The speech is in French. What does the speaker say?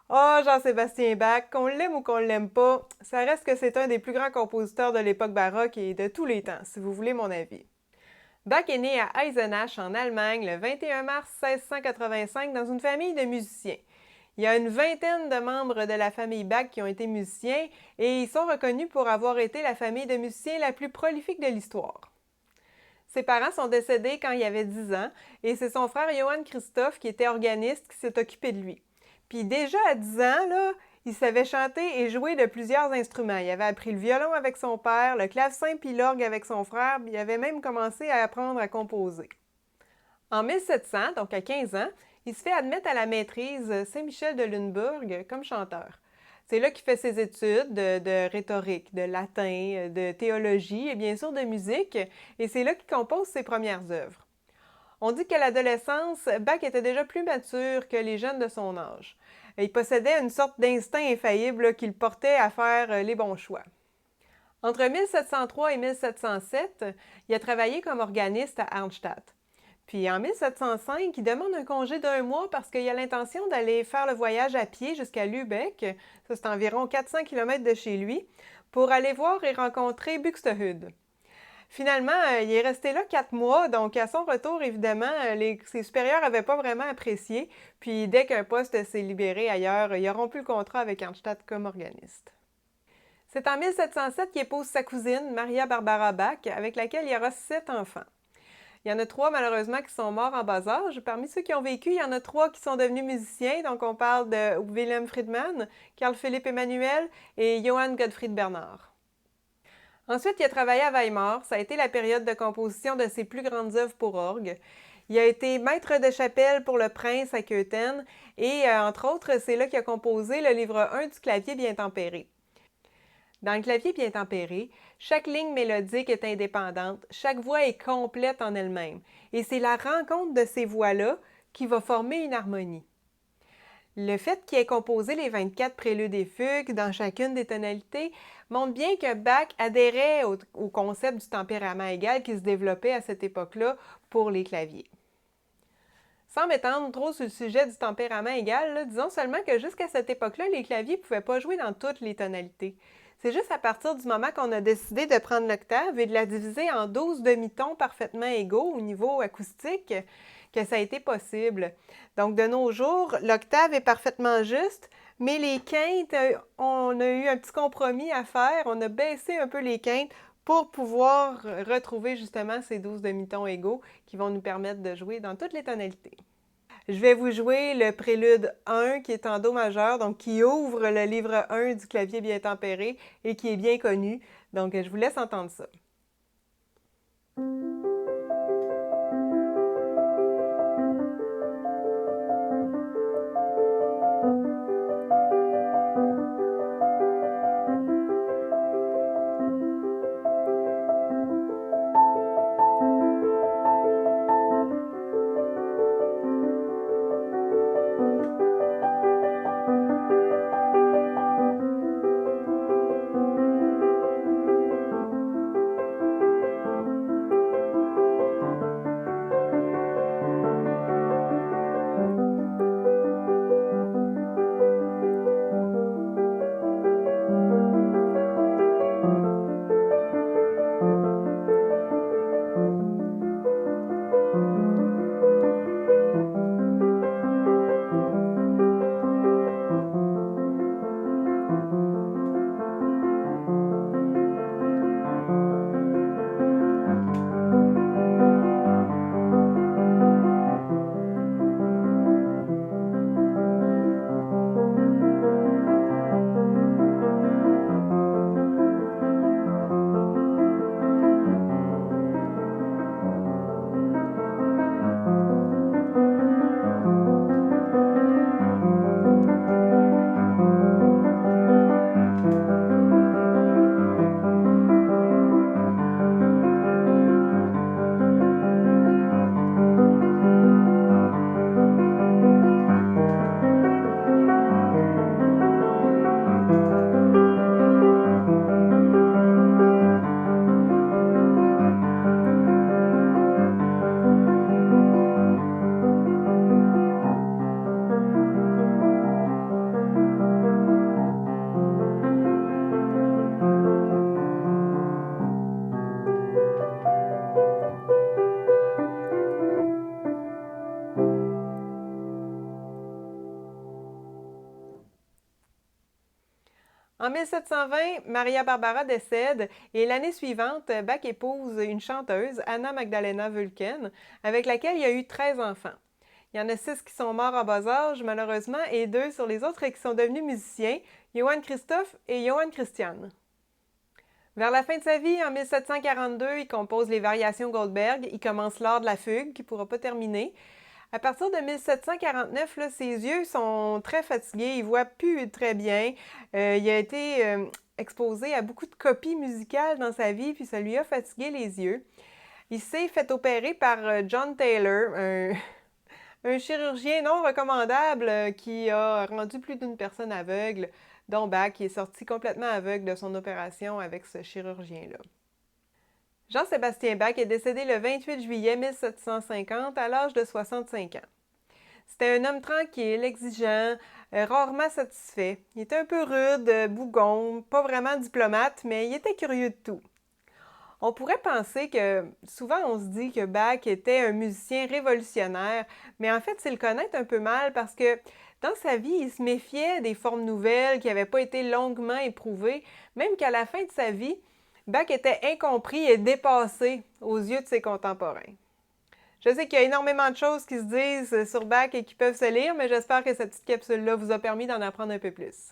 Ah, Jean-Sébastien Bach, qu'on l'aime ou qu'on l'aime pas, ça reste que c'est un des plus grands compositeurs de l'époque baroque et de tous les temps, si vous voulez mon avis. Bach est né à Eisenach, en Allemagne, le 21 mars 1685, dans une famille de musiciens. Il y a une vingtaine de membres de la famille Bach qui ont été musiciens et ils sont reconnus pour avoir été la famille de musiciens la plus prolifique de l'histoire. Ses parents sont décédés quand il avait 10 ans et c'est son frère Johann Christoph, qui était organiste, qui s'est occupé de lui. Puis déjà à 10 ans, là, il savait chanter et jouer de plusieurs instruments. Il avait appris le violon avec son père, le clavecin puis l'orgue avec son frère, puis il avait même commencé à apprendre à composer. En 1700, donc à 15 ans, il se fait admettre à la maîtrise Saint-Michel de Lunebourg comme chanteur. C'est là qu'il fait ses études de rhétorique, de latin, de théologie et bien sûr de musique, et c'est là qu'il compose ses premières œuvres. On dit qu'à l'adolescence, Bach était déjà plus mature que les jeunes de son âge. Il possédait une sorte d'instinct infaillible qui le portait à faire les bons choix. Entre 1703 et 1707, il a travaillé comme organiste à Arnstadt. Puis en 1705, il demande un congé d'un mois parce qu'il a l'intention d'aller faire le voyage à pied jusqu'à Lübeck, ça c'est environ 400 km de chez lui, pour aller voir et rencontrer Buxtehude. Finalement, il est resté là 4 mois, donc à son retour, évidemment, ses supérieurs n'avaient pas vraiment apprécié. Puis dès qu'un poste s'est libéré ailleurs, il a rompu le contrat avec Arnstadt comme organiste. C'est en 1707 qu'il épouse sa cousine, Maria Barbara Bach, avec laquelle il aura 7 enfants. Il y en a 3 malheureusement qui sont morts en bas âge. Parmi ceux qui ont vécu, il y en a 3 qui sont devenus musiciens. Donc on parle de Wilhelm Friedman, Carl Philipp Emanuel et Johann Gottfried Bernard. Ensuite, il a travaillé à Weimar. Ça a été la période de composition de ses plus grandes œuvres pour orgue. Il a été maître de chapelle pour le prince à Köthen et, entre autres, c'est là qu'il a composé le livre 1 du clavier bien tempéré. Dans le clavier bien tempéré, chaque ligne mélodique est indépendante, chaque voix est complète en elle-même, et c'est la rencontre de ces voix-là qui va former une harmonie. Le fait qu'il ait composé les 24 préludes et fugues dans chacune des tonalités montre bien que Bach adhérait au concept du tempérament égal qui se développait à cette époque-là pour les claviers. Sans m'étendre trop sur le sujet du tempérament égal, disons seulement que jusqu'à cette époque-là, les claviers ne pouvaient pas jouer dans toutes les tonalités. C'est juste à partir du moment qu'on a décidé de prendre l'octave et de la diviser en 12 demi-tons parfaitement égaux au niveau acoustique que ça a été possible. Donc, de nos jours, l'octave est parfaitement juste, mais les quintes, on a eu un petit compromis à faire. On a baissé un peu les quintes pour pouvoir retrouver justement ces 12 demi-tons égaux qui vont nous permettre de jouer dans toutes les tonalités. Je vais vous jouer le prélude 1 qui est en Do majeur, donc qui ouvre le livre 1 du clavier bien tempéré et qui est bien connu. Donc je vous laisse entendre ça. En 1720, Maria Barbara décède et l'année suivante, Bach épouse une chanteuse, Anna Magdalena Wölken, avec laquelle il y a eu 13 enfants. Il y en a 6 qui sont morts en bas âge, malheureusement, et 2 sur les autres qui sont devenus musiciens, Johann Christoph et Johann Christian. Vers la fin de sa vie, en 1742, il compose les variations Goldberg. Il commence l'art de la fugue, qu'il ne pourra pas terminer. À partir de 1749, là, ses yeux sont très fatigués, il ne voit plus très bien. Il a été exposé à beaucoup de copies musicales dans sa vie, puis ça lui a fatigué les yeux. Il s'est fait opérer par John Taylor, un chirurgien non recommandable qui a rendu plus d'une personne aveugle, dont Bach, qui est sorti complètement aveugle de son opération avec ce chirurgien-là. Jean-Sébastien Bach est décédé le 28 juillet 1750 à l'âge de 65 ans. C'était un homme tranquille, exigeant, rarement satisfait. Il était un peu rude, bougon, pas vraiment diplomate, mais il était curieux de tout. On pourrait penser que souvent on se dit que Bach était un musicien révolutionnaire, mais en fait c'est le connaître un peu mal parce que dans sa vie il se méfiait des formes nouvelles qui n'avaient pas été longuement éprouvées, même qu'à la fin de sa vie, Bach était incompris et dépassé aux yeux de ses contemporains. Je sais qu'il y a énormément de choses qui se disent sur Bach et qui peuvent se lire, mais j'espère que cette petite capsule-là vous a permis d'en apprendre un peu plus.